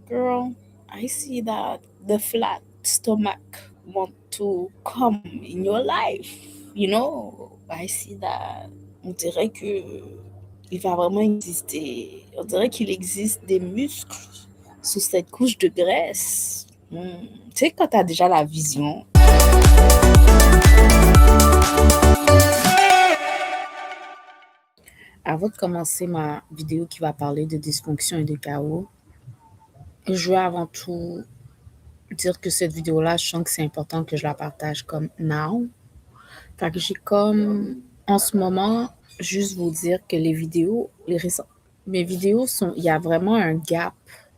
Girl, I see that the flat stomach want to come in your life. I see that. On dirait que il va vraiment exister. On dirait qu'il existe des muscles sous cette couche de graisse. Tu sais, quand tu as déjà la vision. Avant de commencer ma vidéo qui va parler de dysfonction et de chaos, je veux avant tout dire que cette vidéo-là, je sens que c'est important que je la partage comme now. Fait que j'ai comme, en ce moment, juste vous dire que mes vidéos il y a vraiment un gap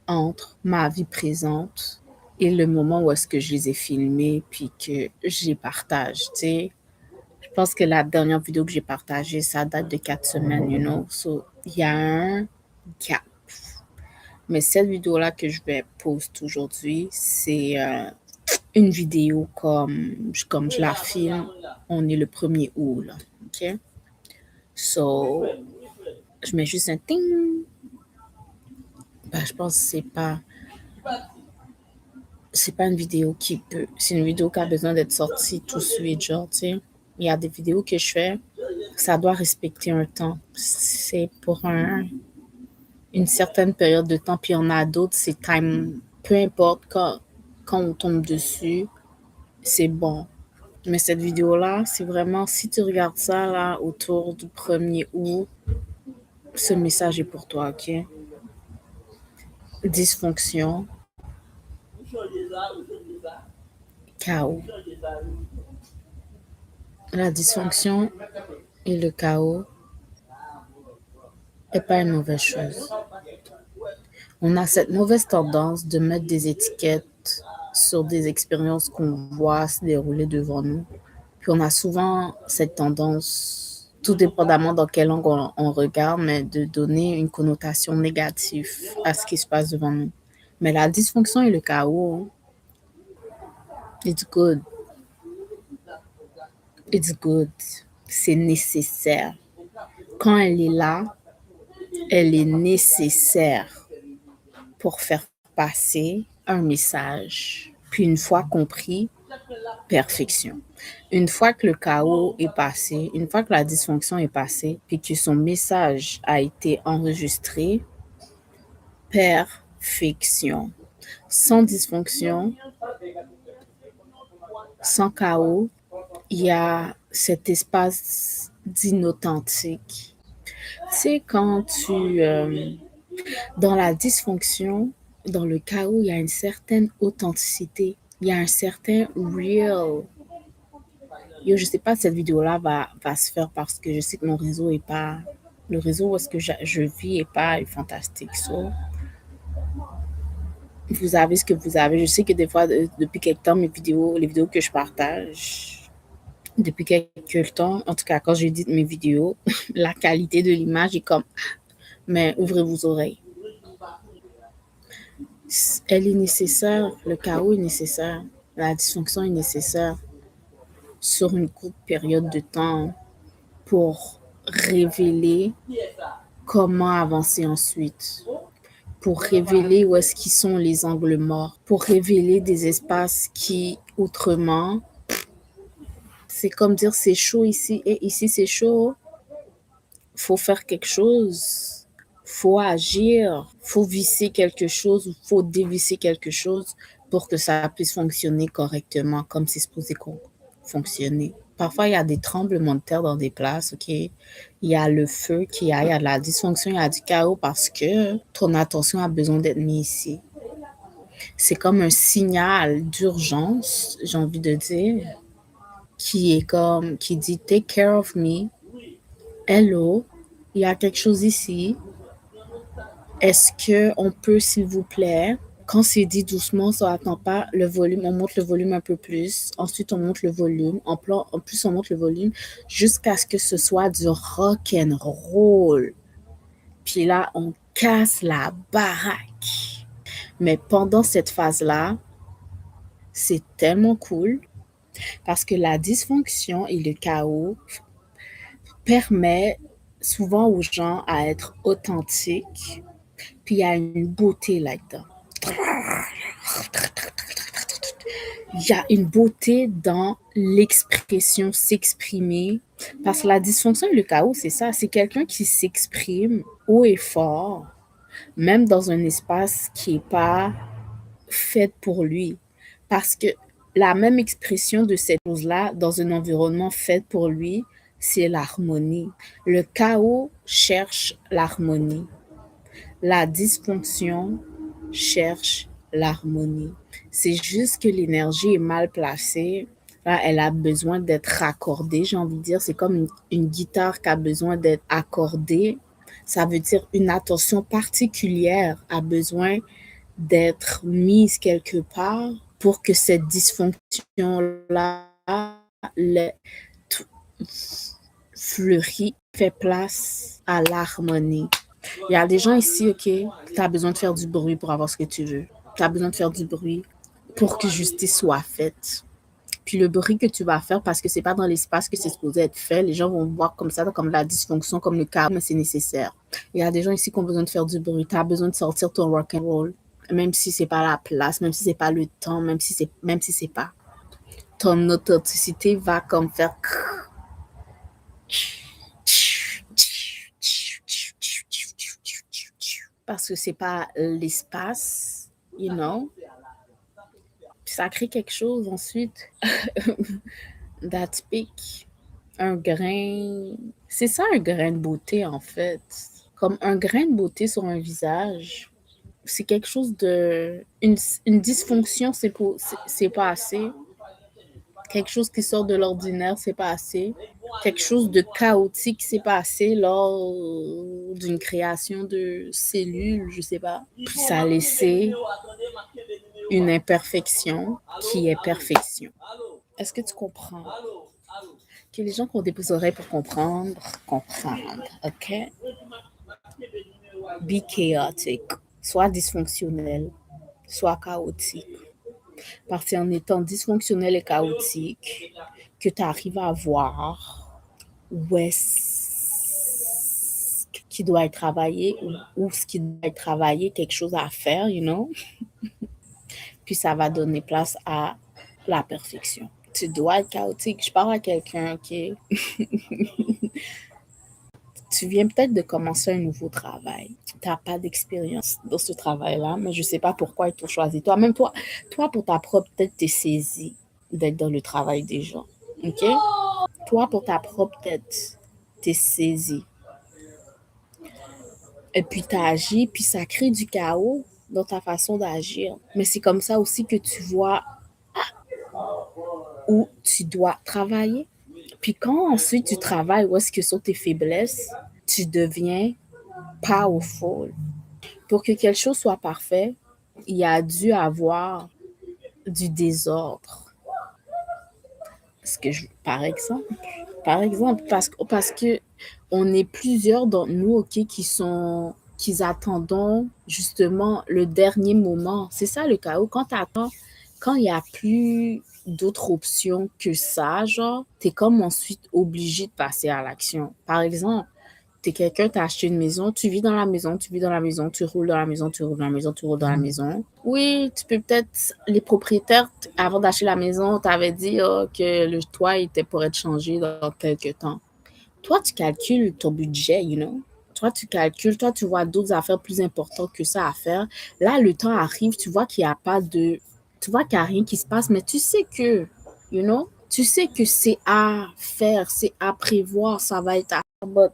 entre ma vie présente et le moment où est-ce que je les ai filmées puis que je les partage, tu sais. Je pense que la dernière vidéo que j'ai partagée, ça date de 4 semaines, So, il y a un gap. Mais cette vidéo-là que je vais poster aujourd'hui, c'est une vidéo comme je la filme. On est le 1er août, là. OK? So, je mets juste un ting. Ben, je pense que c'est pas une vidéo c'est une vidéo qui a besoin d'être sortie tout de suite, genre, tu sais. Il y a des vidéos que je fais, ça doit respecter un temps. C'est pour une certaine période de temps, puis il y en a d'autres, c'est time, peu importe quand on tombe dessus, c'est bon. Mais cette vidéo-là, c'est vraiment, si tu regardes ça, là, autour du 1er août, ce message est pour toi, OK? Dysfonction, chaos. La dysfonction et le chaos n'est pas une mauvaise chose. On a cette mauvaise tendance de mettre des étiquettes sur des expériences qu'on voit se dérouler devant nous. Puis on a souvent cette tendance, tout dépendamment dans quelle langue on regarde, mais de donner une connotation négative à ce qui se passe devant nous. Mais la dysfonction et le chaos, it's good. It's good. C'est nécessaire. Quand elle est là, elle est nécessaire pour faire passer un message. Puis une fois compris, perfection. Une fois que le chaos est passé, une fois que la dysfonction est passée, puis que son message a été enregistré, perfection. Sans dysfonction, sans chaos, il y a cet espace d'inauthentique. Tu sais, dans la dysfonction, dans le chaos, il y a une certaine authenticité. Il y a un certain real. Yo, je sais pas si cette vidéo-là va se faire parce que je sais que mon réseau est pas. Le réseau où est-ce que je vis est pas fantastique. So, vous avez ce que vous avez. Je sais que des fois, depuis quelque temps, les vidéos que je partage, depuis quelque temps, en tout cas, quand j'édite mes vidéos, la qualité de l'image est comme. Mais ouvrez vos oreilles. Elle est nécessaire, le chaos est nécessaire, la dysfonction est nécessaire sur une courte période de temps pour révéler comment avancer ensuite, pour révéler où est-ce qu'ils sont les angles morts, pour révéler des espaces qui, autrement, c'est comme dire c'est chaud ici et ici c'est chaud, faut faire quelque chose, faut agir, faut visser quelque chose ou faut dévisser quelque chose pour que ça puisse fonctionner correctement comme c'est supposé fonctionner. Parfois, il y a des tremblements de terre dans des places, OK? Il y a le feu il y a de la dysfonction, il y a du chaos parce que ton attention a besoin d'être mise ici. C'est comme un signal d'urgence, j'ai envie de dire, qui dit take care of me. Hello, il y a quelque chose ici. Est-ce qu'on peut, s'il vous plaît, quand c'est dit doucement, ça n'attend pas le volume, on monte le volume un peu plus. Ensuite, on monte le volume. En plus, on monte le volume jusqu'à ce que ce soit du rock and roll. Puis là, on casse la baraque. Mais pendant cette phase-là, c'est tellement cool parce que la dysfonction et le chaos permet souvent aux gens à être authentiques. Puis il y a une beauté là-dedans. Il y a une beauté dans l'expression, s'exprimer. Parce que la dysfonction et le chaos, c'est ça. C'est quelqu'un qui s'exprime haut et fort, même dans un espace qui n'est pas fait pour lui. Parce que la même expression de cette chose-là, dans un environnement fait pour lui, c'est l'harmonie. Le chaos cherche l'harmonie. La dysfonction cherche l'harmonie. C'est juste que l'énergie est mal placée. Là, elle a besoin d'être raccordée, j'ai envie de dire. C'est comme une guitare qui a besoin d'être accordée. Ça veut dire une attention particulière a besoin d'être mise quelque part pour que cette dysfonction-là fleurit, fait place à l'harmonie. Il y a des gens ici, OK, tu as besoin de faire du bruit pour avoir ce que tu veux. Tu as besoin de faire du bruit pour que justice soit faite. Puis le bruit que tu vas faire, parce que c'est pas dans l'espace que c'est supposé être fait, les gens vont voir comme ça, comme la dysfonction, comme le chaos, mais c'est nécessaire. Il y a des gens ici qui ont besoin de faire du bruit. Tu as besoin de sortir ton rock and roll, même si c'est pas la place, même si c'est pas le temps, même si c'est pas. Ton authenticité va comme faire parce que c'est pas l'espace, you know. Puis ça crée quelque chose ensuite. That speak. Un grain. C'est ça un grain de beauté en fait. Comme un grain de beauté sur un visage. C'est quelque chose de. Une dysfonction, c'est pas assez. Quelque chose qui sort de l'ordinaire, c'est pas assez. Quelque chose de chaotique, c'est pas assez lors d'une création de cellules, je sais pas. Puis ça a laissé une imperfection qui est perfection. Est-ce que tu comprends? Que les gens qui ont des oreilles pour comprendre, OK? Be chaotic. Soit dysfonctionnel, soit chaotique. Parce que c'est en étant dysfonctionnel et chaotique que tu arrives à voir où est-ce qui doit être travaillé ou ce qui doit être travaillé, quelque chose à faire, you know? Puis ça va donner place à la perfection. Tu dois être chaotique. Je parle à quelqu'un, OK? Tu viens peut-être de commencer un nouveau travail. Tu n'as pas d'expérience dans ce travail-là, mais je ne sais pas pourquoi ils t'ont choisi. Toi, même toi, pour ta propre tête, tu es saisi d'être dans le travail des gens. OK? Toi, pour ta propre tête, tu es saisi. Et puis tu agis, puis ça crée du chaos dans ta façon d'agir. Mais c'est comme ça aussi que tu vois où tu dois travailler. Puis quand ensuite tu travailles où est-ce que sont tes faiblesses, tu deviens powerful. Pour que quelque chose soit parfait, il y a dû avoir du désordre. Par exemple, parce que on est plusieurs d'entre nous, OK, qui attendons justement le dernier moment. C'est ça le chaos. Quand tu attends, quand il n'y a plus d'autres options que ça, genre, tu es comme ensuite obligé de passer à l'action. Par exemple, tu es quelqu'un, tu as acheté une maison, tu vis dans la maison, tu vis dans la maison, tu roules dans la maison, tu roules dans la maison, tu roules dans la maison. Oui, tu peux peut-être, les propriétaires, avant d'acheter la maison, t'avaient dit que le toit était pour être changé dans quelques temps. Toi, tu calcules ton budget, you know. Toi, tu calcules, toi, tu vois d'autres affaires plus importantes que ça à faire. Là, le temps arrive, tu vois qu'il n'y a pas de, tu vois qu'il n'y a rien qui se passe, mais tu sais que, you know, tu sais que c'est à faire, c'est à prévoir, ça va être à faire.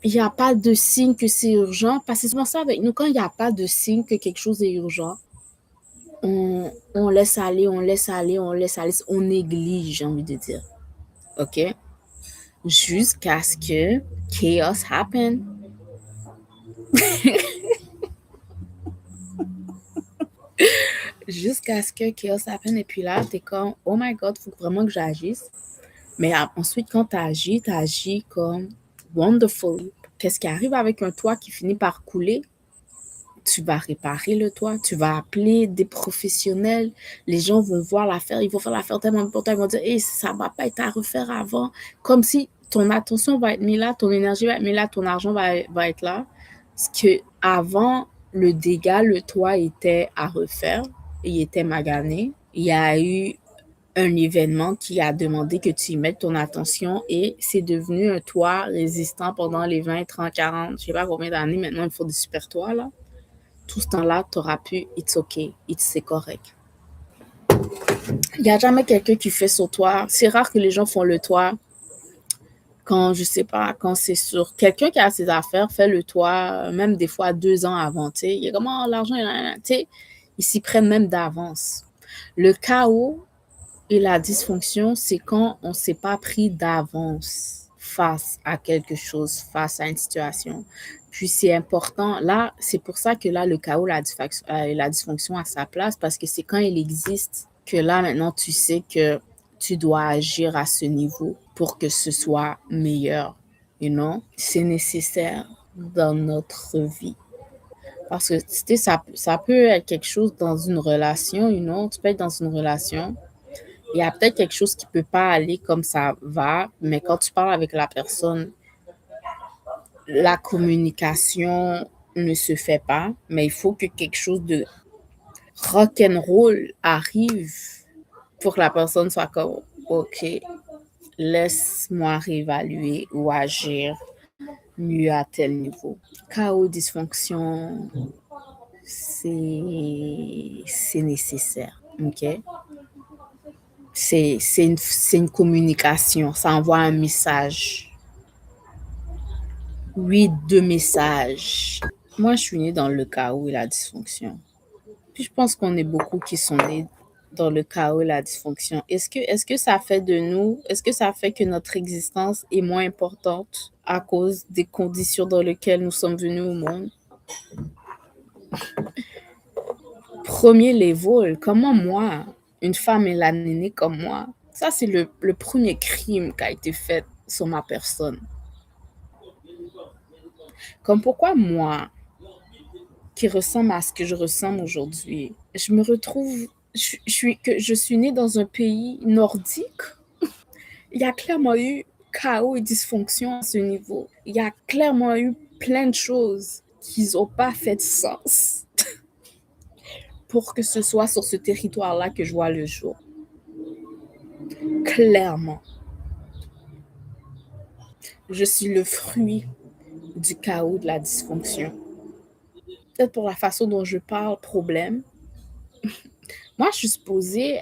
Il n'y a pas de signe que c'est urgent, parce que c'est souvent ça avec nous, quand il n'y a pas de signe que quelque chose est urgent, on laisse aller, on laisse aller, on laisse aller, on néglige, j'ai envie de dire. OK? Jusqu'à ce que chaos happen. Jusqu'à ce que chaos happen. Et puis là, t'es comme, oh my God, il faut vraiment que j'agisse. Mais ensuite, quand tu agis comme wonderful. Qu'est-ce qui arrive avec un toit qui finit par couler? Tu vas réparer le toit, tu vas appeler des professionnels, les gens vont voir l'affaire, ils vont faire l'affaire tellement importante, ils vont dire hey, ça ne va pas être à refaire avant. Comme si ton attention va être mise là, ton énergie va être mise là, ton argent va être là. Parce que avant, le dégât, le toit était à refaire, il était magané. Il y a eu un événement qui a demandé que tu y mettes ton attention et c'est devenu un toit résistant pendant les 20, 30, 40, je sais pas combien d'années maintenant, il faut des super toits là. Tout ce temps-là, tu auras pu, it's okay, c'est correct. Il n'y a jamais quelqu'un qui fait son toit. C'est rare que les gens font le toit quand, je sais pas, quand c'est sur quelqu'un qui a ses affaires, fait le toit, même des fois 2 ans avant, tu sais. Il y a comment l'argent, tu sais, ils s'y prennent même d'avance. Le chaos et la dysfonction, c'est quand on ne s'est pas pris d'avance face à quelque chose, face à une situation. Puis c'est important, là, c'est pour ça que là, le chaos et la dysfonction a sa place, parce que c'est quand il existe que là, maintenant, tu sais que tu dois agir à ce niveau pour que ce soit meilleur. You know? C'est nécessaire dans notre vie. Parce que, tu sais, ça peut être quelque chose dans une relation, you know? Tu peux être dans une relation, il y a peut-être quelque chose qui peut pas aller comme ça va, mais quand tu parles avec la personne, la communication ne se fait pas, mais il faut que quelque chose de rock'n'roll arrive pour que la personne soit comme, OK, laisse-moi réévaluer ou agir mieux à tel niveau. Chaos, dysfonction, c'est nécessaire, OK? C'est une communication, ça envoie un message. Oui, deux messages. Moi, je suis née dans le chaos et la dysfonction. Puis je pense qu'on est beaucoup qui sont nés dans le chaos et la dysfonction. Est-ce que ça fait de nous, est-ce que ça fait que notre existence est moins importante à cause des conditions dans lesquelles nous sommes venus au monde? Premier level, comment moi, une femme mélaninée comme moi, ça c'est le premier crime qui a été fait sur ma personne. Comme pourquoi moi, qui ressemble à ce que je ressemble aujourd'hui, je me retrouve, je suis née dans un pays nordique. Il y a clairement eu chaos et dysfonction à ce niveau. Il y a clairement eu plein de choses qui n'ont pas fait de sens pour que ce soit sur ce territoire-là que je vois le jour. Clairement. Je suis le fruit du chaos, de la dysfonction. Peut-être pour la façon dont je parle, problème. Moi, je suis supposée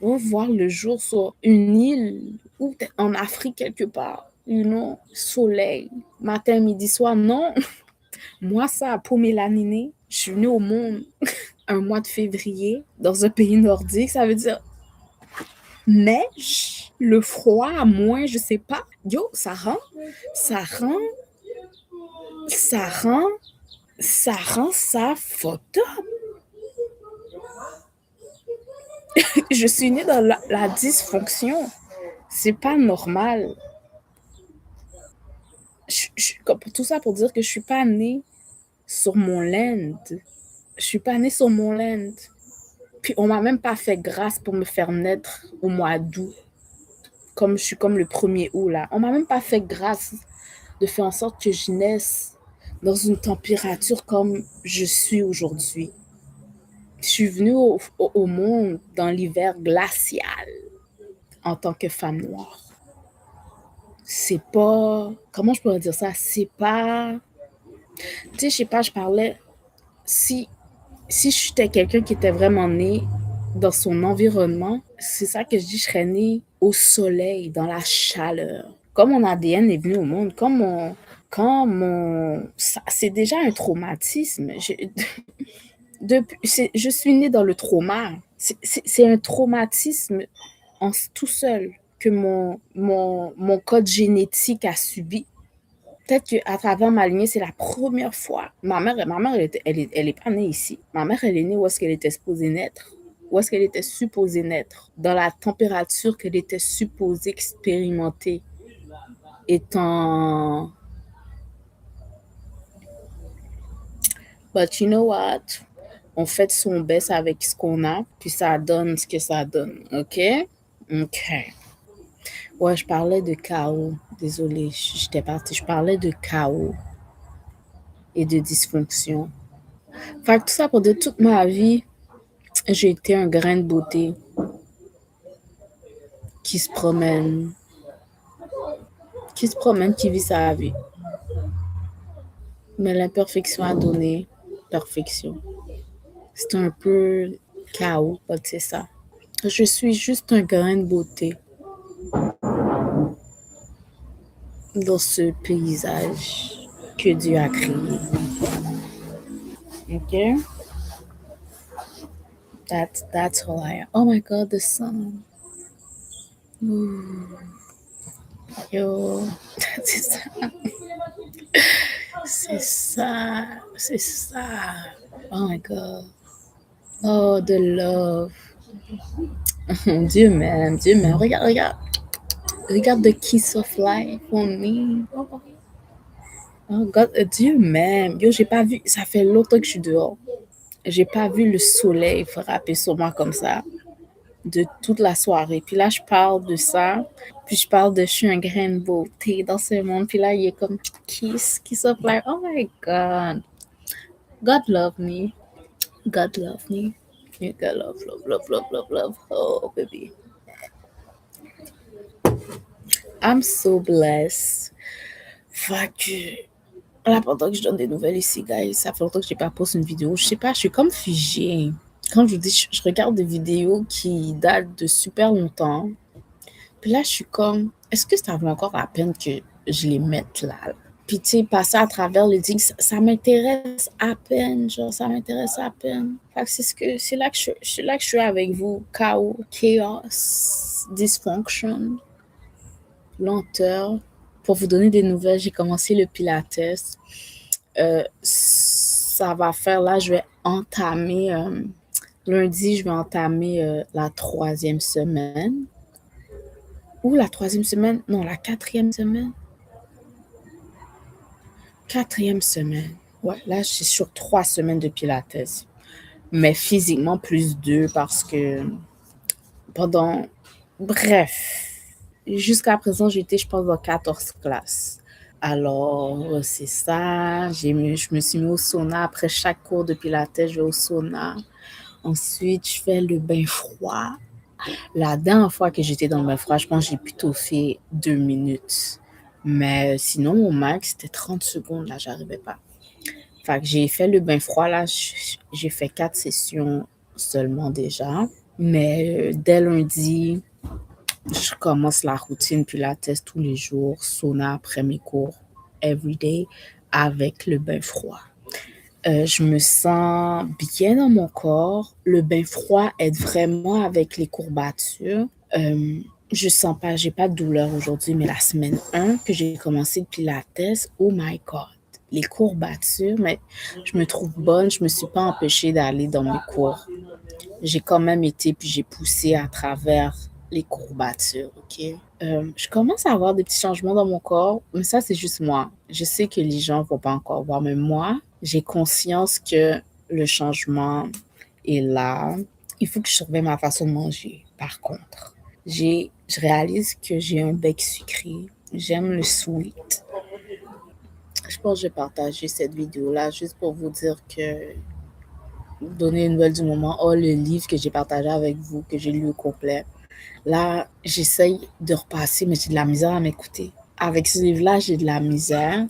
voir le jour sur une île ou en Afrique quelque part. You know, soleil, matin, midi, soir. Non, moi, ça, pour mélaniner, je suis venue au monde un mois de février dans un pays nordique. Ça veut dire neige, le froid, moins, je sais pas. Yo, ça rend, ça rend, ça rend ça fucked up. Je suis née dans la dysfonction. C'est pas normal. Tout ça pour dire que je suis pas née sur mon land. Je suis pas née sur mon land. Puis on m'a même pas fait grâce pour me faire naître au mois d'août. Comme je suis comme le 1er août là. On m'a même pas fait grâce de faire en sorte que je naisse dans une température comme je suis aujourd'hui. Je suis venue au monde dans l'hiver glacial en tant que femme noire. C'est pas... Comment je pourrais dire ça? C'est pas... Tu sais, je sais pas, je parlais... Si j'étais quelqu'un qui était vraiment né dans son environnement, c'est ça que je dis, je serais née au soleil, dans la chaleur. Comme mon ADN est venu au monde, c'est déjà un traumatisme. Je suis née dans le trauma. C'est un traumatisme tout seul que mon code génétique a subi. Peut-être qu'à travers ma lignée, c'est la première fois. Ma mère elle est pas née ici. Ma mère, elle est née où est-ce qu'elle était supposée naître. Où est-ce qu'elle était supposée naître. Dans la température qu'elle était supposée expérimenter. Étant... But you know what? On fait son best avec ce qu'on a, puis ça donne ce que ça donne. OK? OK. Ouais, je parlais de chaos. Désolée, j'étais partie. Je parlais de chaos et de dysfonction. Fait que tout ça pour dire toute ma vie, j'ai été un grain de beauté qui se promène, qui vit sa vie. Mais l'imperfection a donné perfection. C'est un peu chaos, c'est ça. Je suis juste un grain de beauté dans ce paysage que Dieu a créé. Okay? That's all I am. Oh my God, the sun. Ooh. Yo, c'est ça. C'est ça. C'est ça. Oh my God. Oh, the love. Dieu m'aime, Dieu m'aime. Regarde, regarde. Regarde the kiss of life on me. Oh, oh God, Dieu m'aime. Yo, j'ai pas vu, ça fait longtemps que je suis dehors. J'ai pas vu le soleil frapper sur moi comme ça de toute la soirée. Puis là, je parle de ça. Puis je parle de je suis un grain de beauté dans ce monde. Puis là, il est comme kiss of life. Oh my God. God love me. God love me. You got love, love, love, love, love, love. Oh, baby. I'm so blessed. Fait que là, pendant que je donne des nouvelles ici, guys, ça fait longtemps que j'ai pas posté une vidéo. Je sais pas, je suis comme figée. Quand je vous dis, je regarde des vidéos qui datent de super longtemps. Puis là, je suis comme, est-ce que ça vaut encore la peine que je les mette là? Puis, tu sais, passer à travers le digue, ça m'intéresse à peine, genre, ça m'intéresse à peine. Fait que c'est là que je suis avec vous. Chaos, chaos, dysfunction, lenteur. Pour vous donner des nouvelles, j'ai commencé le Pilates. Ça va faire, là, je vais entamer, lundi, je vais entamer la 3e semaine. Ou la 3e semaine? Non, la 4e semaine. 4e semaine. Ouais, là, je suis sur 3 semaines de Pilates. Mais physiquement, plus 2 parce que pendant... Bref, jusqu'à présent, j'étais, je pense, dans 14 classes. Alors, c'est ça. Je me suis mis au sauna. Après chaque cours de Pilates, je vais au sauna. Ensuite, je fais le bain froid. La dernière fois que j'étais dans le bain froid, je pense que j'ai plutôt fait 2 minutes. Mais sinon, mon max, c'était 30 secondes. Là, j'arrivais pas. Fait que j'ai fait le bain froid. Là, j'ai fait 4 sessions seulement déjà. Mais dès lundi, je commence la routine Pilates tous les jours, sauna après mes cours, everyday, avec le bain froid. Je me sens bien dans mon corps. Le bain froid aide vraiment avec les courbatures. Je sens pas, j'ai pas de douleur aujourd'hui, mais la semaine 1 que j'ai commencé le Pilates, oh my God, les courbatures, mais je me trouve bonne, je me suis pas empêchée d'aller dans mes cours. J'ai quand même été, puis j'ai poussé à travers les courbatures, ok? Je commence à avoir des petits changements dans mon corps, mais ça, c'est juste moi. Je sais que les gens ne vont pas encore voir, mais moi, j'ai conscience que le changement est là. Il faut que je surveille ma façon de manger, par contre. Je réalise que j'ai un bec sucré. J'aime le sweet. Je pense que je vais partager cette vidéo-là juste pour vous dire que donner une nouvelle du moment. Oh, le livre que j'ai partagé avec vous, que j'ai lu au complet. Là, j'essaye de repasser, mais j'ai de la misère à m'écouter. Avec ce livre-là, j'ai de la misère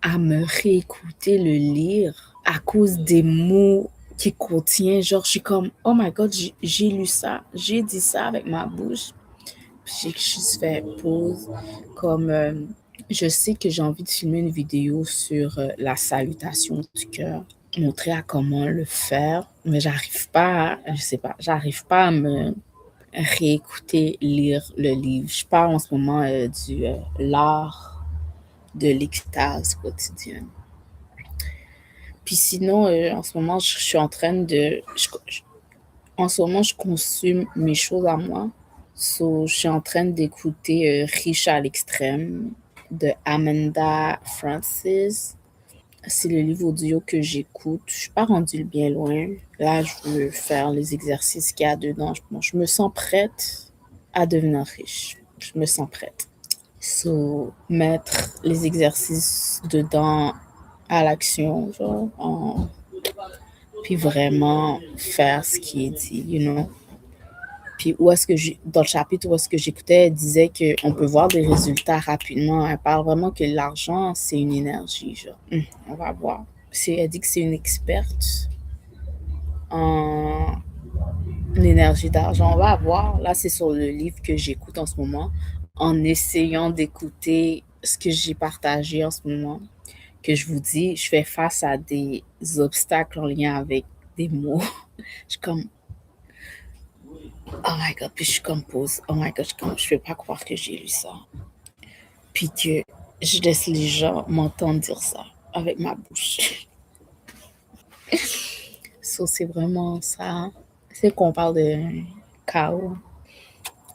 à me réécouter le lire à cause des mots qu'il contient. Genre, je suis comme, oh my God, j'ai lu ça, j'ai dit ça avec ma bouche. Puis j'ai juste fait pause. Comme, je sais que j'ai envie de filmer une vidéo sur la salutation du cœur, montrer à comment le faire, mais j'arrive pas, je sais pas, j'arrive pas à me réécouter, lire le livre. Je parle en ce moment du l'art de l'extase quotidienne. Puis sinon, en ce moment, je suis en train de... en ce moment, je consume mes choses à moi. So, je suis en train d'écouter Riche à l'extrême de Amanda Francis. C'est le livre audio que j'écoute. Je suis pas rendue bien loin. Là, je veux faire les exercices qu'il y a dedans. Bon, je me sens prête à devenir riche. Je me sens prête. So, mettre les exercices dedans à l'action, genre, puis vraiment faire ce qui est dit, you know. Puis où est-ce que dans le chapitre où est-ce que j'écoutais, elle disait qu'on peut voir des résultats rapidement. Elle parle vraiment que l'argent, c'est une énergie, genre. On va voir. Elle dit que c'est une experte en énergie d'argent. On va voir. Là, c'est sur le livre que j'écoute en ce moment, en essayant d'écouter ce que j'ai partagé en ce moment. Que je vous dis, je fais face à des obstacles en lien avec des mots. Je suis comme, oh my god, puis je suis comme pause. Oh my god, je peux pas croire que j'ai lu ça. Puis que je laisse les gens m'entendre dire ça avec ma bouche. So, c'est vraiment ça. C'est qu'on parle de chaos.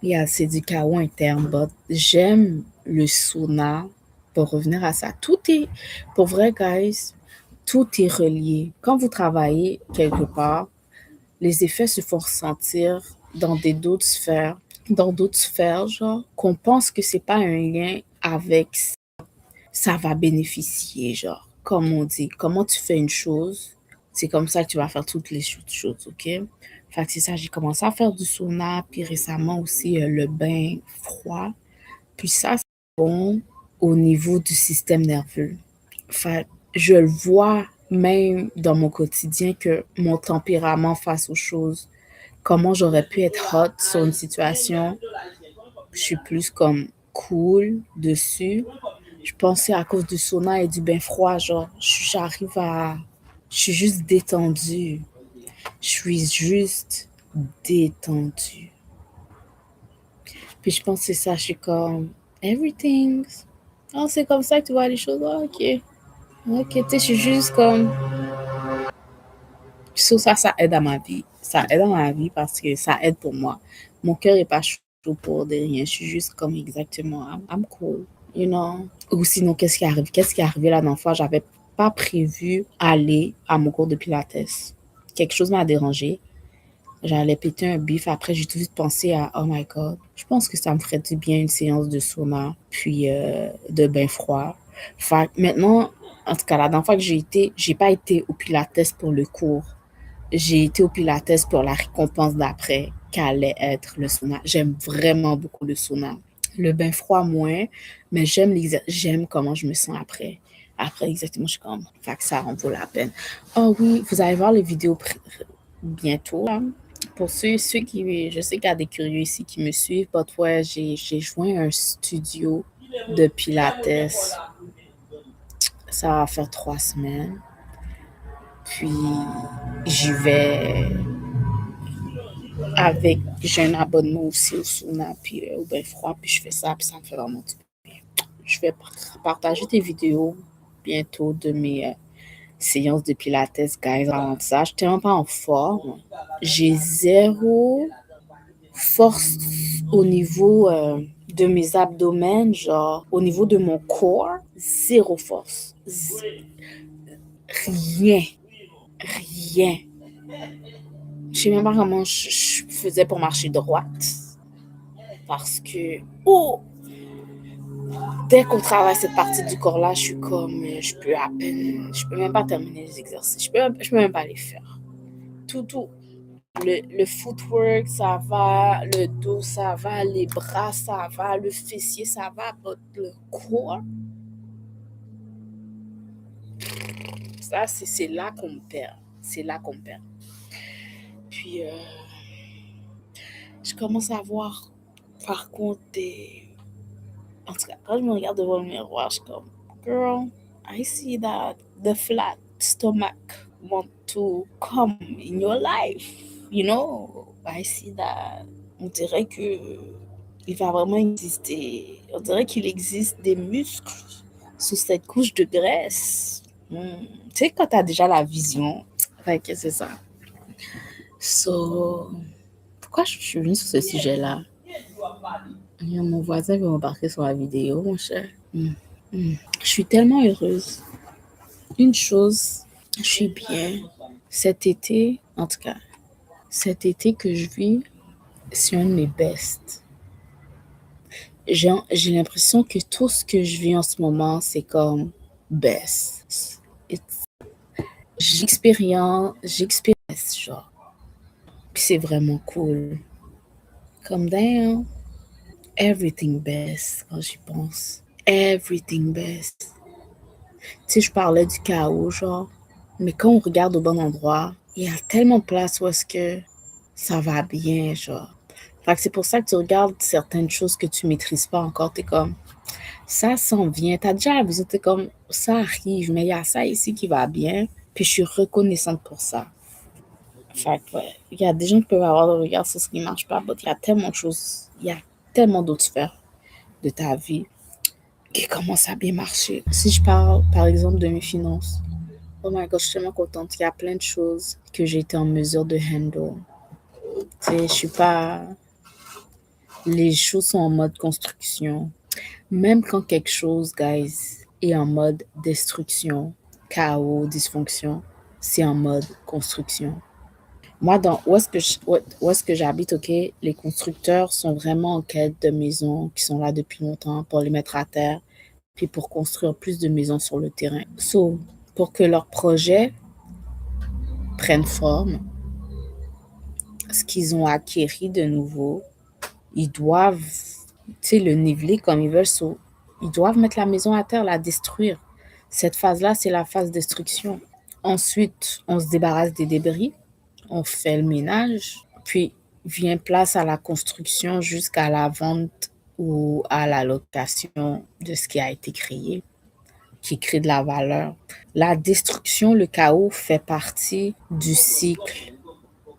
Yeah, c'est du chaos interne, but j'aime le sauna. Pour revenir à ça, tout est, pour vrai, guys, tout est relié. Quand vous travaillez quelque part, les effets se font ressentir dans d'autres sphères, genre, qu'on pense que c'est pas un lien avec ça va bénéficier, genre, comme on dit, comment tu fais une chose, c'est comme ça que tu vas faire toutes les choses, ok? Fait que c'est ça, j'ai commencé à faire du sauna, puis récemment aussi le bain froid. Puis ça, c'est bon au niveau du système nerveux. Fait je le vois même dans mon quotidien que mon tempérament face aux choses, comment j'aurais pu être hot sur une situation, je suis plus comme cool dessus. Je pensais à cause du sauna et du bain froid, genre, je suis juste détendue. Je suis juste détendue. Puis je pense que c'est ça, je suis comme, everything. Oh, c'est comme ça que tu vois les choses. Oh, ok. Ok, tu sais, je suis juste comme, so, ça aide à ma vie. Ça aide à ma vie parce que ça aide pour moi. Mon cœur est pas chaud pour de rien. Je suis juste comme exactement, I'm cool, you know. Ou sinon, qu'est-ce qui arrive? Qu'est-ce qui est arrivé la dernière fois? J'avais pas prévu aller à mon cours de pilates. Quelque chose m'a dérangé. J'allais péter un bif. Après, j'ai tout de suite pensé à, oh my god, je pense que ça me ferait du bien une séance de sauna, puis de bain froid. Fait que maintenant, en tout cas, la dernière fois que j'ai pas été au pilates pour le cours. J'ai été au pilates pour la récompense d'après, qu'allait être le sauna. J'aime vraiment beaucoup le sauna. Le bain froid, moins, mais j'aime comment je me sens après. Après, exactement, je suis comme, fait que ça en vaut la peine. Oh oui, vous allez voir les vidéos bientôt, là. Pour ceux qui, je sais qu'il y a des curieux ici qui me suivent, but ouais, j'ai joint un studio de pilates. Ça va faire 3 semaines. Puis, j'y vais j'ai un abonnement aussi au sauna, puis au bain froid, puis je fais ça, puis ça me fait vraiment du bien. Je vais partager des vidéos bientôt de mes séances de pilates, guys. Avant de ça, je suis tellement pas en forme. J'ai zéro force au niveau de mes abdomens, genre au niveau de mon corps, zéro force. Rien, rien. Je sais même pas comment je faisais pour marcher droite. Parce que, oh, dès qu'on travaille cette partie du corps-là, je suis comme, je peux même pas terminer les exercices. Je peux même pas les faire. Tout. Le footwork, ça va, le dos, ça va, les bras, ça va, le fessier, ça va, le corps, ça, c'est là qu'on me perd. C'est là qu'on me perd. Puis, je commence à voir, par contre, en tout cas, quand je me regarde devant le miroir, je suis comme, girl, I see that the flat stomach want to come in your life. You know, I see that. On dirait que il va vraiment exister. On dirait qu'il existe des muscles sous cette couche de graisse. Tu sais, quand tu as déjà la vision, fait que c'est ça. So, pourquoi je suis venue sur ce sujet-là? Mon voisin veut m'embarquer sur la vidéo, mon cher. Je suis tellement heureuse. Une chose, je suis bien. Cet été, en tout cas, cet été que je vis, c'est un de mes best. J'ai l'impression que tout ce que je vis en ce moment, c'est comme best. j'expérience, genre. Puis c'est vraiment cool. Comme damn, everything best quand j'y pense. Everything best. Tu sais, je parlais du chaos, genre. Mais quand on regarde au bon endroit, il y a tellement de places où est-ce que ça va bien, genre. Fait que c'est pour ça que tu regardes certaines choses que tu maîtrises pas encore, t'es comme, ça s'en vient. T'as déjà avisé, t'es comme, ça arrive, mais il y a ça ici qui va bien, puis je suis reconnaissante pour ça. Fait que, ouais, il y a des gens qui peuvent avoir le regard sur ce qui marche pas, mais il y a tellement de choses, il y a tellement d'autres sphères de ta vie qui commencent à bien marcher. Si je parle, par exemple, de mes finances, oh my god, je suis tellement contente. Il y a plein de choses que j'ai été en mesure de handle. Tu sais, je suis pas. Les choses sont en mode construction. Même quand quelque chose, guys, est en mode destruction, chaos, dysfonction, c'est en mode construction. Moi, où est-ce que j'habite, ok, les constructeurs sont vraiment en quête de maisons qui sont là depuis longtemps pour les mettre à terre, puis pour construire plus de maisons sur le terrain. So, pour que leur projet prenne forme, ce qu'ils ont acquéri de nouveau, ils doivent, tu sais, le niveler comme ils veulent. Ils doivent mettre la maison à terre, la détruire. Cette phase-là, c'est la phase destruction. Ensuite, on se débarrasse des débris, on fait le ménage, puis vient place à la construction jusqu'à la vente ou à la location de ce qui a été créé, qui crée de la valeur. La destruction, le chaos fait partie du cycle.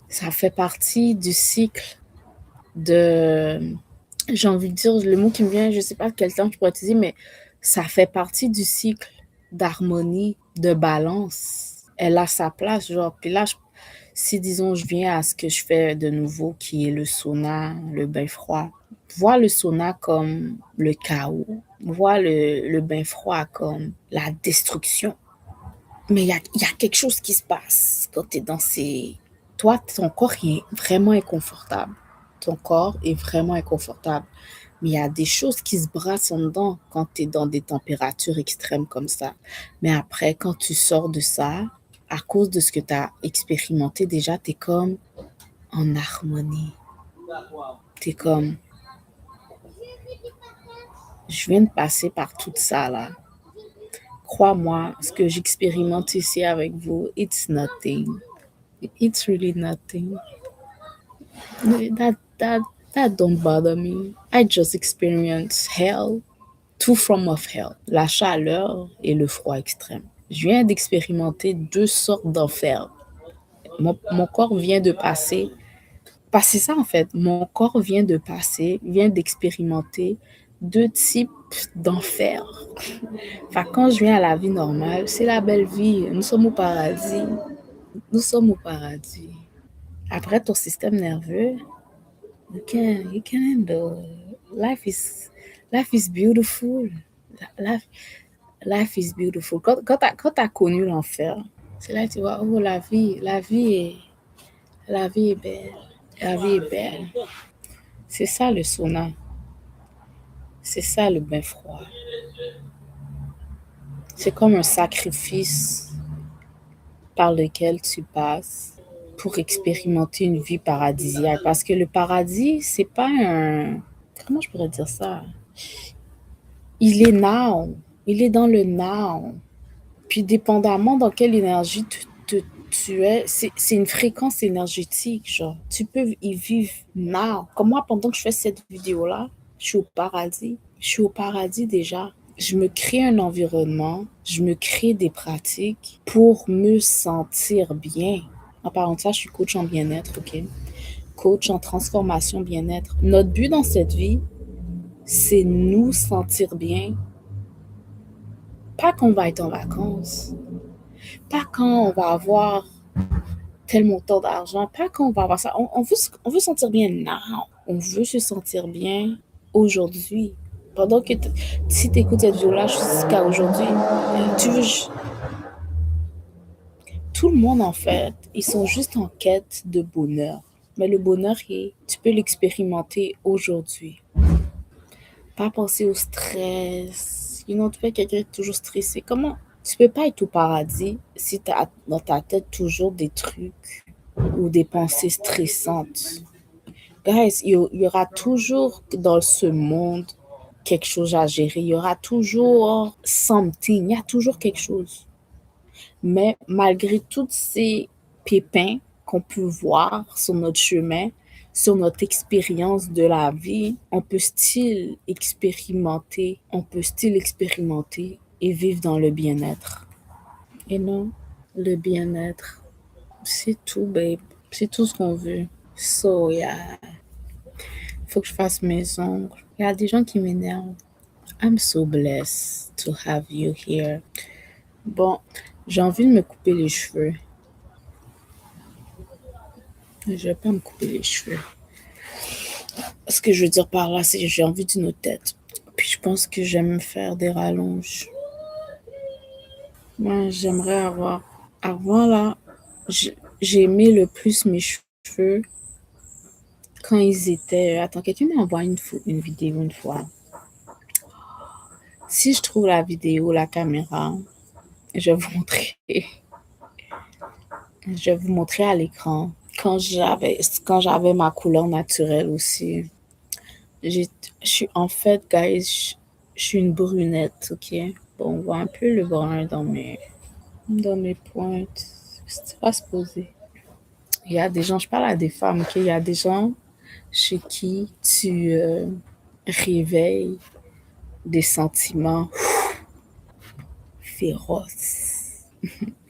Ça fait partie du cycle de, j'ai envie de dire, le mot qui me vient, je sais pas quel temps je pourrais utiliser, mais ça fait partie du cycle d'harmonie, de balance. Elle a sa place, genre, puis là, si disons, je viens à ce que je fais de nouveau, qui est le sauna, le bain froid, vois le sauna comme le chaos, vois le bain froid comme la destruction. Mais il y a quelque chose qui se passe quand tu es dans ces... Toi, ton corps est vraiment inconfortable. Ton corps est vraiment inconfortable. Mais il y a des choses qui se brassent en dedans quand tu es dans des températures extrêmes comme ça. Mais après, quand tu sors de ça, à cause de ce que tu as expérimenté déjà, tu es comme en harmonie. Tu es comme, je viens de passer par tout ça là. Crois-moi, ce que j'expérimente ici avec vous, it's nothing. It's really nothing. That that that don't bother me. I just experience hell, two forms of hell, la chaleur et le froid extrême. Je viens d'expérimenter deux sortes d'enfer. Mon corps vient de passer ça en fait. Mon corps vient d'expérimenter deux types d'enfer. Enfin, quand je viens à la vie normale, c'est la belle vie. Nous sommes au paradis. Nous sommes au paradis. Après, ton système nerveux, you can handle. Life is, life is beautiful. Life, life is beautiful. Quand t'as connu l'enfer, c'est là que tu vois, oh, la vie est belle. La vie est belle. C'est ça le sauna. C'est ça le bain froid. C'est comme un sacrifice par lequel tu passes pour expérimenter une vie paradisiaque. Parce que le paradis, c'est pas un... Comment je pourrais dire ça? Il est now. Il est dans le now. Puis dépendamment dans quelle énergie tu es, c'est une fréquence énergétique, genre. Tu peux y vivre now. Comme moi, pendant que je fais cette vidéo-là, je suis au paradis. Je suis au paradis déjà. Je me crée un environnement, je me crée des pratiques pour me sentir bien. En parlant de ça, je suis coach en bien-être, ok? Coach en transformation bien-être. Notre but dans cette vie, c'est nous sentir bien. Pas quand on va être en vacances, pas quand on va avoir tel montant d'argent, pas quand on va avoir ça. On veut sentir bien now. On veut se sentir bien aujourd'hui. Pendant que si tu écoutes cette vidéo-là jusqu'à aujourd'hui, tu veux. Tout le monde, en fait, ils sont juste en quête de bonheur. Mais le bonheur, tu peux l'expérimenter aujourd'hui. Pas penser au stress. Tu fais quelqu'un qui est toujours stressé. Comment? Tu peux pas être au paradis si tu as dans ta tête toujours des trucs ou des pensées stressantes. Guys, il y aura toujours dans ce monde quelque chose à gérer. Il y aura toujours something. Il y a toujours quelque chose. Mais malgré tous ces pépins qu'on peut voir sur notre chemin, sur notre expérience de la vie, on peut still expérimenter et vivre dans le bien-être. Et non, le bien-être, c'est tout, babe. C'est tout ce qu'on veut. So, yeah, faut que je fasse mes ongles. Il y a des gens qui m'énervent. I'm so blessed to have you here. Bon, j'ai envie de me couper les cheveux. Je vais pas me couper les cheveux. Ce que je veux dire par là, c'est que j'ai envie d'une autre tête. Puis je pense que j'aime faire des rallonges. Moi, j'aimerais avoir. Avant là, j'aimais le plus mes cheveux quand ils étaient. Attends, quelqu'un m'a envoyé une vidéo une fois. Si je trouve la vidéo, la caméra, je vais vous montrer. Je vais vous montrer à l'écran. Quand j'avais ma couleur naturelle aussi. J'ai, je suis, en fait, guys, je suis une brunette, ok? Bon, on voit un peu le brun dans mes pointes. C'est pas supposé. Il y a des gens, je parle à des femmes, ok? Il y a des gens chez qui tu réveilles des sentiments féroces.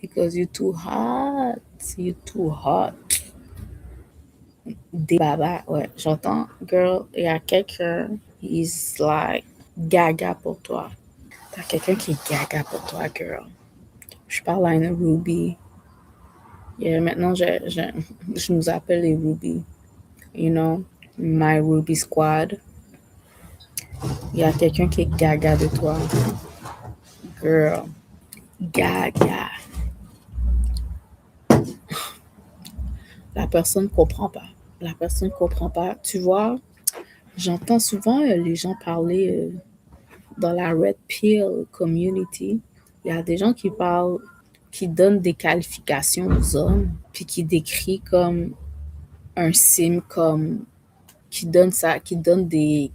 Because you're too hot. You're too hot. Des babas, ouais, j'entends, girl, il y a quelqu'un, he's like gaga pour toi. T'as quelqu'un qui est gaga pour toi, girl. Je parle à une Ruby. Et maintenant, je nous appelle les Ruby. You know, my Ruby squad. Il y a quelqu'un qui est gaga de toi. Girl, gaga. La personne comprend pas. La personne comprend pas. Tu vois, j'entends souvent les gens parler dans la Red Pill community. Il y a des gens qui parlent, qui donnent des qualifications aux hommes, puis qui décrivent comme un sim, comme qui donne des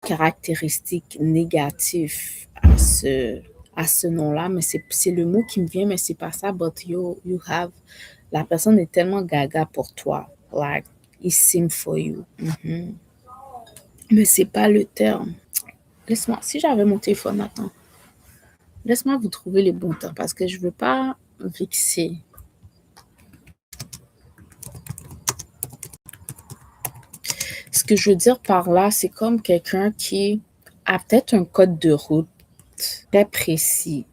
caractéristiques négatives à ce nom-là, mais c'est le mot qui me vient, mais c'est pas ça, but you have, la personne est tellement gaga pour toi, like, il sim for you. Mhm. Mais c'est pas le terme. Laisse-moi, si j'avais mon téléphone, attends, laisse-moi vous trouver les bons termes, parce que je veux pas vexer. Ce que je veux dire par là, c'est comme quelqu'un qui a peut-être un code de route très précis.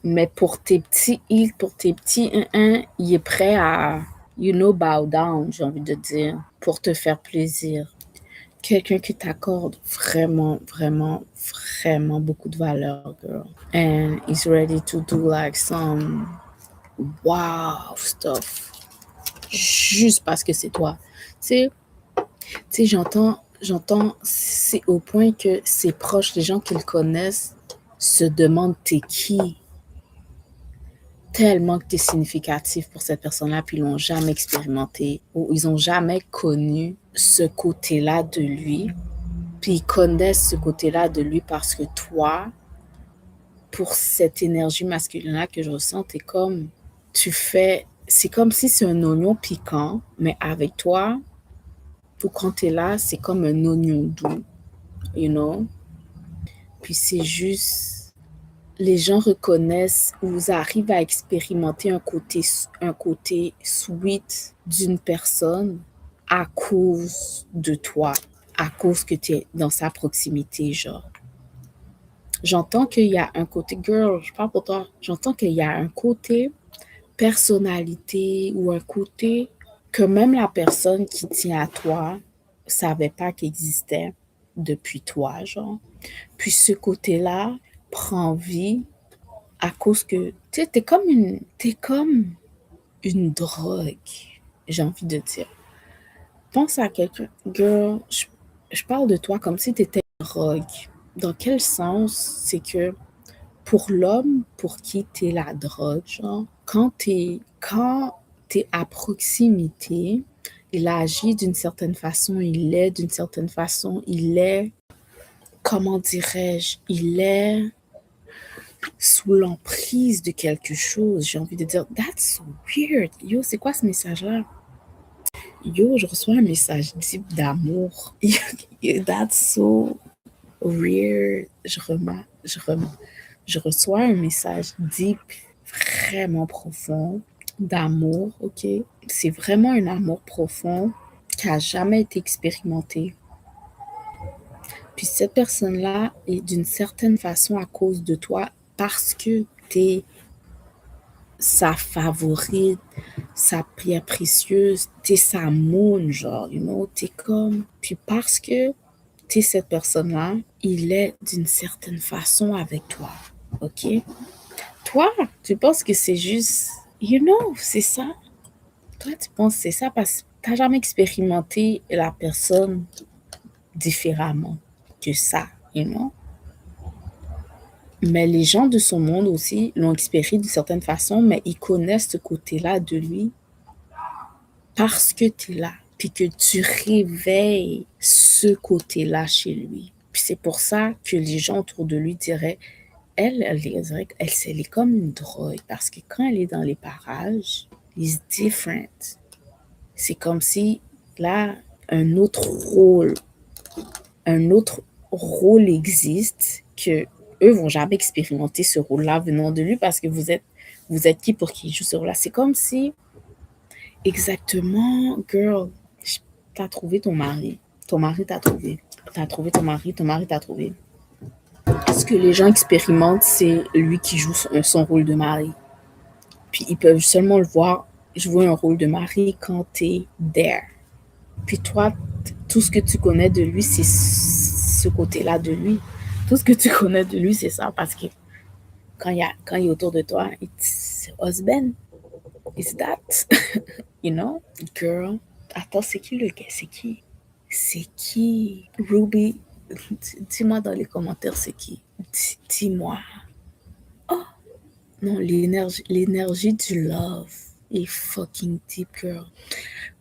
Mais pour tes petits i, pour tes petits 1, il est prêt à, bow down, j'ai envie de dire, pour te faire plaisir. Quelqu'un qui t'accorde vraiment, vraiment, vraiment beaucoup de valeur, girl. And he's ready to do like some wow stuff. Juste parce que c'est toi. Tu sais, j'entends, c'est au point que ses proches, les gens qui le connaissent, se demandent t'es qui, tellement que tu es significatif pour cette personne-là, puis ils l'ont jamais expérimenté ou ils ont jamais connu ce côté-là de lui, puis ils connaissent ce côté-là de lui parce que toi, pour cette énergie masculine-là que je ressens, c'est comme si c'est un oignon piquant, mais avec toi, pour quand tu es là, c'est comme un oignon doux, you know? Puis c'est juste, les gens reconnaissent ou arrivent à expérimenter un côté sweet d'une personne à cause de toi, à cause que tu es dans sa proximité, genre. J'entends qu'il y a un côté, girl, je parle pour toi, j'entends qu'il y a un côté personnalité ou un côté que même la personne qui tient à toi savait pas qu'il existait depuis toi, genre. Puis ce côté-là prend vie à cause que, tu sais, t'es comme une drogue, j'ai envie de dire. Pense à quelqu'un, girl, je parle de toi comme si t'étais une drogue. Dans quel sens? C'est que pour l'homme pour qui t'es la drogue, genre, quand t'es à proximité, il agit d'une certaine façon, il est d'une certaine façon, il est, comment dirais-je, il est sous l'emprise de quelque chose. J'ai envie de dire, that's so weird. Yo, c'est quoi ce message-là? Yo, je reçois un message deep d'amour. That's so weird. Je reçois un message deep, vraiment profond, d'amour, ok? C'est vraiment un amour profond qui a jamais été expérimenté. Puis cette personne-là est d'une certaine façon à cause de toi parce que t'es sa favorite, sa pierre précieuse, t'es sa moon, genre, t'es comme... Puis parce que t'es cette personne-là, il est d'une certaine façon avec toi, ok? Toi, tu penses que c'est juste, c'est ça. Toi, tu penses que c'est ça parce que t'as jamais expérimenté la personne différemment que ça, Mais les gens de son monde aussi l'ont expérimenté d'une certaine façon, mais ils connaissent ce côté-là de lui parce que tu es là, puis que tu réveilles ce côté-là chez lui. Puis c'est pour ça que les gens autour de lui diraient, elle est comme une drogue, parce que quand elle est dans les parages, it's different. C'est comme si, là, un autre rôle existe que eux vont jamais expérimenter ce rôle-là venant de lui parce que vous êtes qui pour qu'il joue ce rôle-là. C'est comme si, exactement, girl, t'as trouvé ton mari t'a trouvé, t'as trouvé ton mari t'a trouvé. Ce que les gens expérimentent, c'est lui qui joue son rôle de mari. Puis ils peuvent seulement le voir jouer un rôle de mari quand t'es there. Puis toi, tout ce que tu connais de lui, c'est ce côté-là de lui. Tout ce que tu connais de lui, c'est ça. Parce que quand il est autour de toi, it's husband. It's that. Girl. Attends, c'est qui le gars? C'est qui? C'est qui? Ruby, dis-moi dans les commentaires, c'est qui? Dis-moi. Oh, non, l'énergie du love est fucking deep, girl.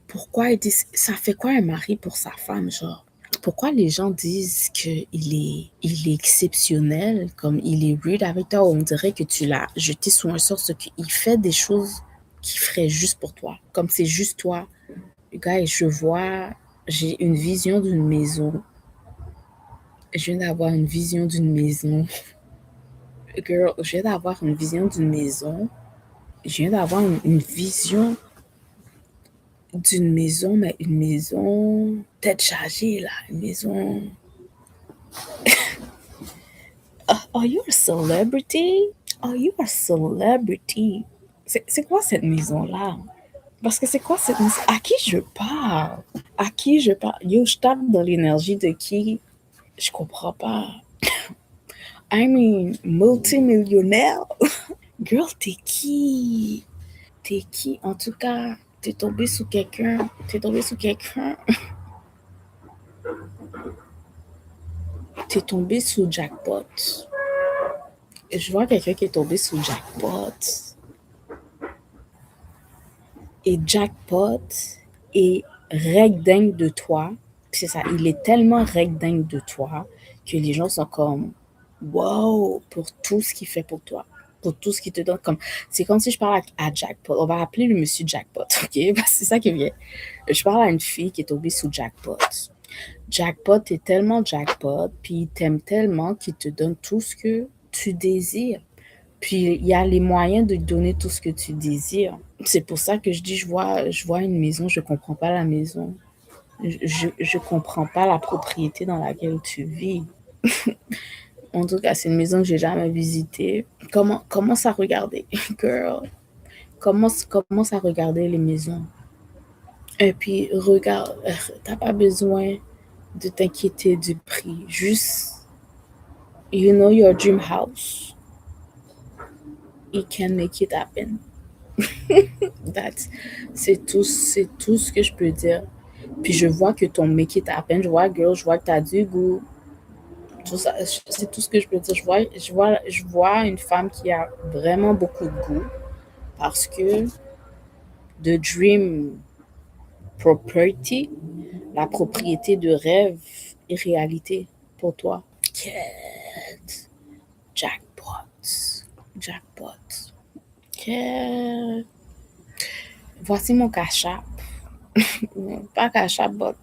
Pourquoi ça fait quoi un mari pour sa femme, genre? Pourquoi les gens disent qu'il est exceptionnel, comme il est rude avec toi, on dirait que tu l'as jeté sous un sort, ce qu'il fait des choses qu'il ferait juste pour toi, comme c'est juste toi. Gars, j'ai une vision d'une maison. Je viens d'avoir une vision d'une maison. Girl, je viens d'avoir une vision d'une maison. Je viens d'avoir une vision d'une maison, mais une maison tête chargée, là. Une maison... Are you a celebrity? Are you a celebrity? C'est quoi cette maison-là? Parce que c'est quoi cette maison? À qui je parle? À qui je parle? Yo, je tape dans l'énergie de qui? Je comprends pas. I mean, multimillionnaire? Girl, t'es qui? T'es qui? En tout cas, t'es tombé sous quelqu'un. T'es tombé sous quelqu'un. T'es tombé sous jackpot. Je vois quelqu'un qui est tombé sous jackpot. Et jackpot est reg-dingue de toi. C'est ça, il est tellement reg-dingue de toi que les gens sont comme wow pour tout ce qu'il fait pour toi. Pour tout ce qu'il te donne. C'est comme si je parle à jackpot. On va appeler le monsieur jackpot, ok? Parce que c'est ça qui vient. Je parle à une fille qui est tombée sous jackpot. Jackpot est tellement jackpot, puis il t'aime tellement qu'il te donne tout ce que tu désires. Puis il y a les moyens de donner tout ce que tu désires. C'est pour ça que je dis, je vois une maison, je comprends pas la maison. Je comprends pas la propriété dans laquelle tu vis. En tout cas, c'est une maison que j'ai jamais visitée. Commence à regarder, girl. Commence à regarder les maisons. Et puis, regarde, t'as pas besoin de t'inquiéter du prix. Juste, you know your dream house. You can make it happen. C'est tout ce que je peux dire. Puis je vois que ton make it happen. Je vois, girl, je vois que t'as du goût C'est tout ce que je peux dire. Je vois une femme qui a vraiment beaucoup de goût parce que the dream property, la propriété de rêve et réalité pour toi. Quête, jackpot, jackpot. Quête. Voici mon cash app. Pas cash app, but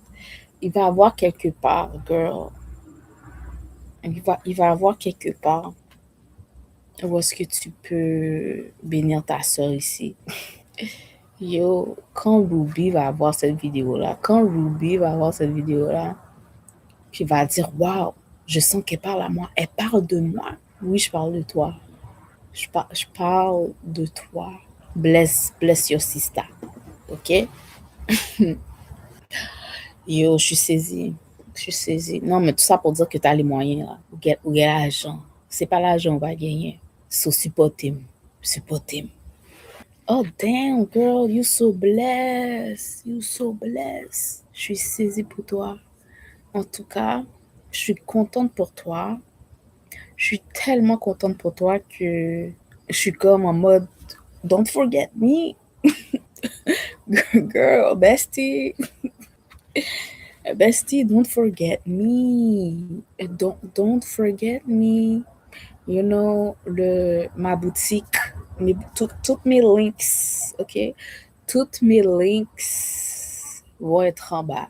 il va avoir quelque part, girl. Il va avoir quelque part où est-ce que tu peux bénir ta soeur ici. Yo, quand Ruby va avoir cette vidéo-là, puis va dire, waouh, je sens qu'elle parle à moi. Elle parle de moi. Oui, je parle de toi. Je parle de toi. Bless your sister. OK? Yo, je suis saisie. Je suis saisie. Non, mais tout ça pour dire que tu as les moyens, là. Ou get l'argent. C'est pas l'argent qu'on va gagner. So, support him. Support him. Oh, damn, girl. You so blessed. You so blessed. Je suis saisie pour toi. En tout cas, je suis contente pour toi. Je suis tellement contente pour toi que je suis comme en mode don't forget me. Girl, bestie, don't forget me. Don't forget me. You know, ma boutique, toutes mes links, ok? Toutes mes links vont être en bas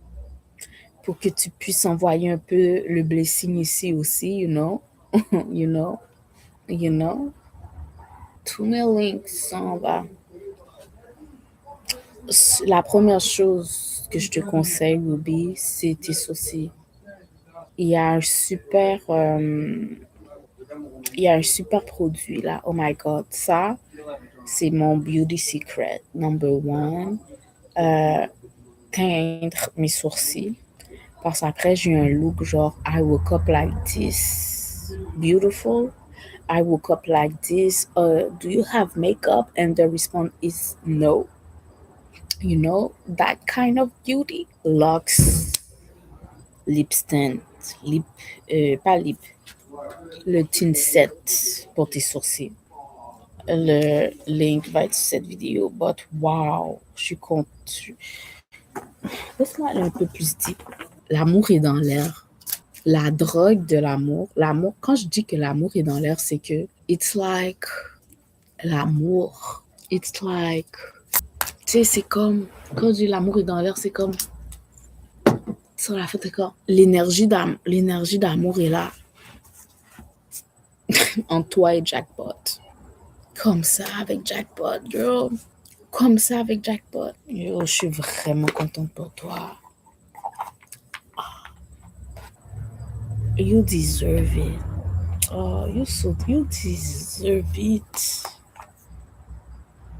pour que tu puisses envoyer un peu le blessing ici aussi, you know? you know? You know? Tous mes links sont en bas. La première chose que je te conseille, Ruby, c'est tes sourcils. Il y a un super, il y a un super produit là. Oh my God, ça, c'est mon beauty secret number one. Teindre mes sourcils. Parce qu'après, j'ai un look genre I woke up like this. Beautiful. I woke up like this. Do you have makeup? And the response is no. You know, that kind of beauty. Lux, lip stand, pas lip, le tint set pour tes sourcils. Le link va être sur cette vidéo. But wow, je suis contente. Laisse-moi aller un peu plus deep. L'amour est dans l'air. La drogue de l'amour. L'amour, quand je dis que l'amour est dans l'air, c'est que it's like l'amour. It's like, tu sais, c'est comme, quand je dis l'amour est dans l'air, c'est comme, sur la fête, quand l'énergie d'amour est là. En toi et Jackpot. Comme ça avec Jackpot, girl. Comme ça avec Jackpot. Yo, je suis vraiment contente pour toi. You deserve it. Oh, you deserve it.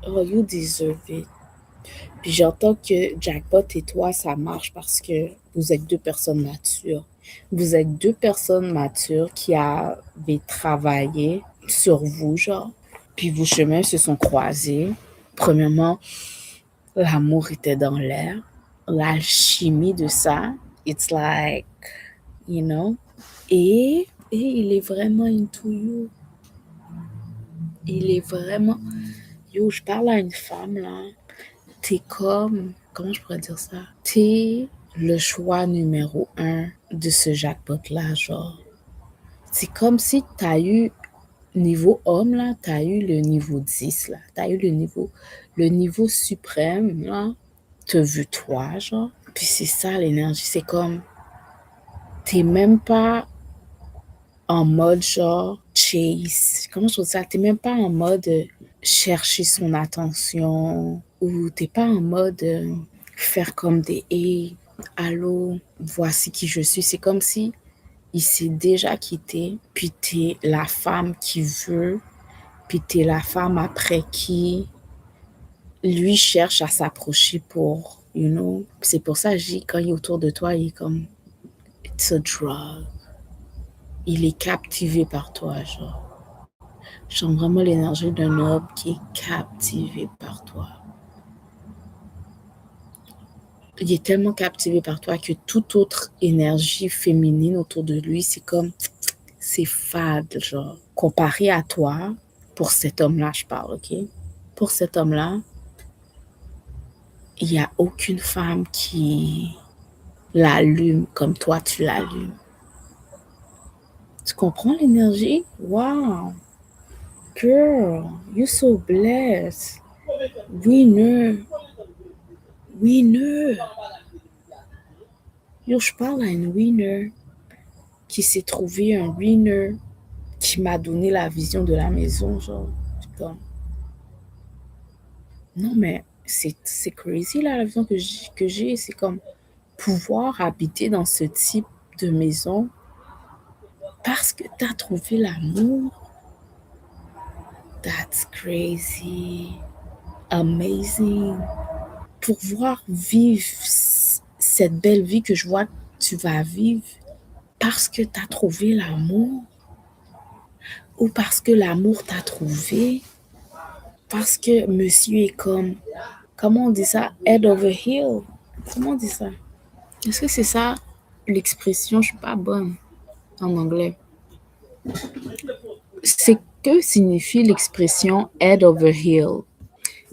Oh, you deserve it. Puis j'entends que Jackpot et toi, ça marche parce que vous êtes deux personnes matures. Vous êtes deux personnes matures qui avaient travaillé sur vous, genre. Puis vos chemins se sont croisés. Premièrement, l'amour était dans l'air. L'alchimie de ça, it's like, you know. Et il est vraiment into you. Il est vraiment... Yo, je parle à une femme, là. T'es comme... Comment je pourrais dire ça? T'es le choix numéro 1 de ce jackpot-là, genre. C'est comme si t'as eu... Niveau homme, là, t'as eu le niveau 10, là. T'as eu le niveau suprême, là. T'as vu toi, genre. Puis c'est ça, l'énergie. C'est comme... T'es même pas en mode, genre, chase. Comment je trouve ça? T'es même pas en mode chercher son attention. Ou t'es pas en mode faire comme des « Hey, allô, voici qui je suis ». C'est comme si il s'est déjà quitté, puis t'es la femme qui veut, puis t'es la femme après qui lui cherche à s'approcher pour, you know. C'est pour ça que je dis, quand il est autour de toi, il est comme, it's a drug. Il est captivé par toi, genre. Je sens vraiment l'énergie d'un homme qui est captivé par toi. Il est tellement captivé par toi que toute autre énergie féminine autour de lui, c'est comme, c'est fade, genre. Comparé à toi, pour cet homme-là, je parle, ok? Pour cet homme-là, il n'y a aucune femme qui l'allume comme toi tu l'allumes. Tu comprends l'énergie? Wow! Girl, you're so blessed. Winner. Winner. Yo, je parle à une winner qui s'est trouvé un winner qui m'a donné la vision de la maison, genre. Comme, non, mais c'est crazy, là, la vision que j'ai. C'est comme pouvoir habiter dans ce type de maison parce que tu as trouvé l'amour. That's crazy. Amazing. Pouvoir vivre cette belle vie que je vois que tu vas vivre parce que tu as trouvé l'amour ou parce que l'amour t'a trouvé, parce que monsieur est comme, comment on dit ça, head over heel. Comment on dit ça? Est-ce que c'est ça l'expression? Je suis pas bonne en anglais. C'est que signifie l'expression head over heel?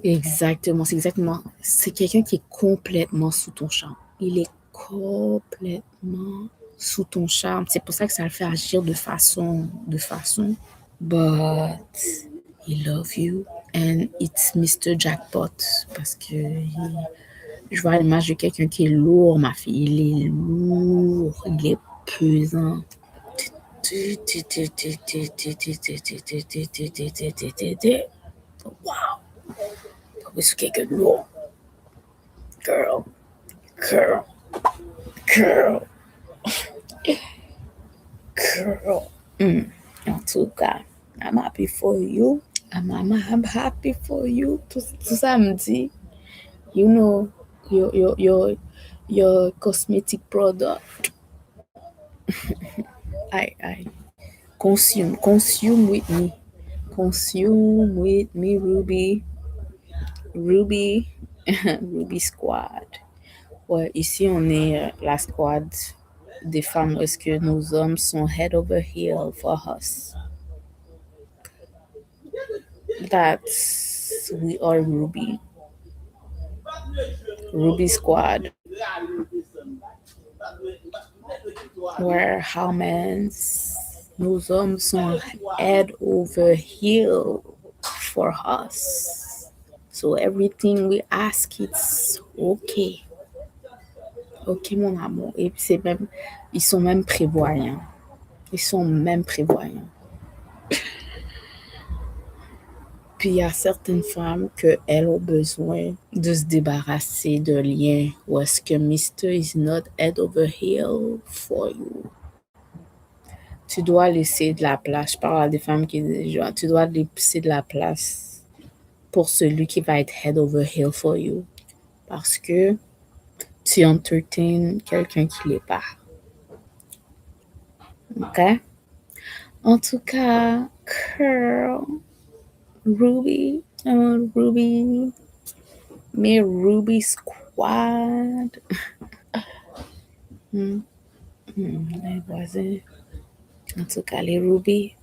Exactement, c'est exactement. C'est quelqu'un qui est complètement sous ton charme. Il est complètement sous ton charme. C'est pour ça que ça le fait agir de façon. But he love you and it's Mr. Jackpot parce que je vois l'image de quelqu'un qui est lourd, ma fille. Il est lourd, il est pesant. Wow, c'est quelqu'un de lourd. Girl, girl, girl, girl. En tout cas, I'm happy for you. I'm happy for you. Tout ça me dit, you know, your cosmetic product. I consume with me. Consume with me, Ruby. Ruby, Ruby Squad. Ouais, ici, on est la squad des femmes où est-ce que nos hommes sont head over heel for us. That's, we are Ruby. Ruby Squad. Where how men's, nos hommes sont head over heel for us. So everything we ask, it's okay. Ok, mon amour. Et puis c'est même, ils sont même prévoyants. Ils sont même prévoyants. Puis il y a certaines femmes qu'elles ont besoin de se débarrasser de liens où est-ce que Mr. is not head over heel for you. Tu dois laisser de la place. Je parle à des femmes qui genre, tu dois laisser de la place pour celui qui va être head over heel for you. Parce que tu entertains quelqu'un qui l'est pas. OK? En tout cas, Curl, Ruby, Ruby, mes Ruby Squad. Les voisins. En tout cas, les Ruby,